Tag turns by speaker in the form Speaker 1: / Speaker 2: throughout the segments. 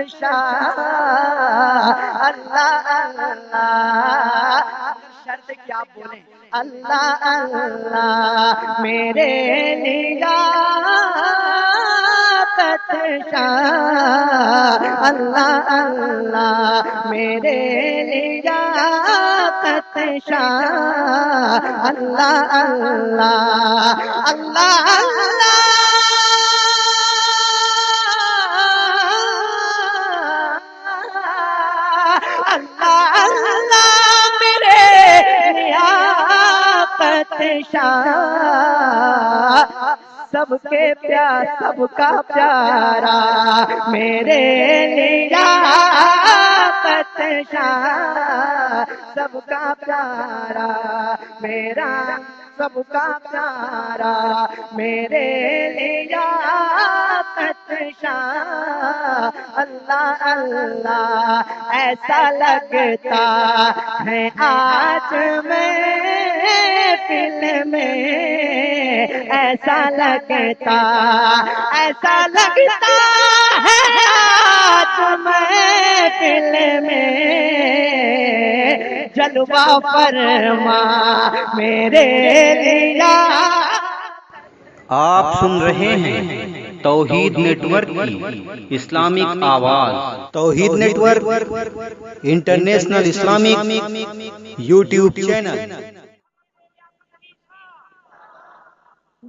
Speaker 1: शाह अल्लाह अल्लाह। शर्त क्या आप बोले अल्लाह अल्लाह मेरे लियाकत शाह अल्लाह अल्लाह मेरे लियाकत शाह अल्लाह अल्लाह अल्लाह अल्लाह अल्लाह अल्लाह मेरे लियाकत शाह सबके प्यार सबका प्यारा मेरे लियाकत शाह सबका प्यारा मेरा सबका प्यारा मेरे लियाकत शाह अल्लाह अल्लाह। ऐसा लगता है आज मैं फिल्म में ऐसा लगता है आज मैं फिल्म में जलवा फरमा मेरे लिया।
Speaker 2: आप सुन रहे हैं तौहीद नेटवर्क की इस्लामिक आवाज। Tauheed network international Islamic YouTube channel.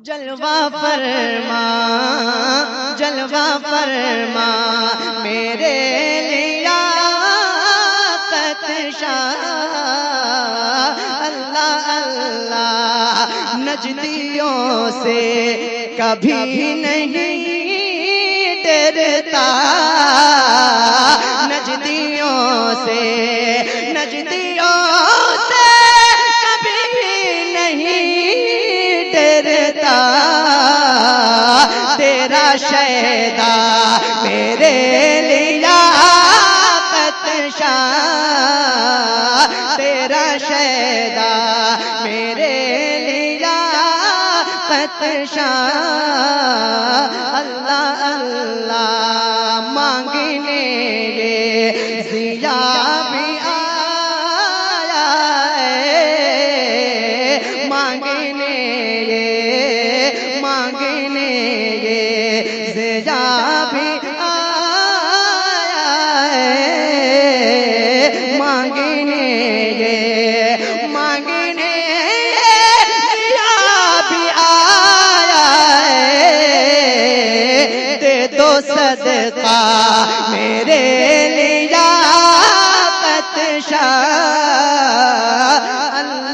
Speaker 1: जलवा फरमा मेरे लियाकत शाह अल्लाह अल्लाह। नजदियों से कभी नहीं डरता नजदियों से कभी नहीं डरता तेरा शैदा मेरे लियाकत शाह तेरा शैदा मेरे लियाकत शाह अल्लाह अल्लाह। मांगने ये जिया भी आया है मांगने ये जिया भी आया है मांगने ये जिया भी आया है। दे दो सदका मेरे लियाकत शाह अल्लाह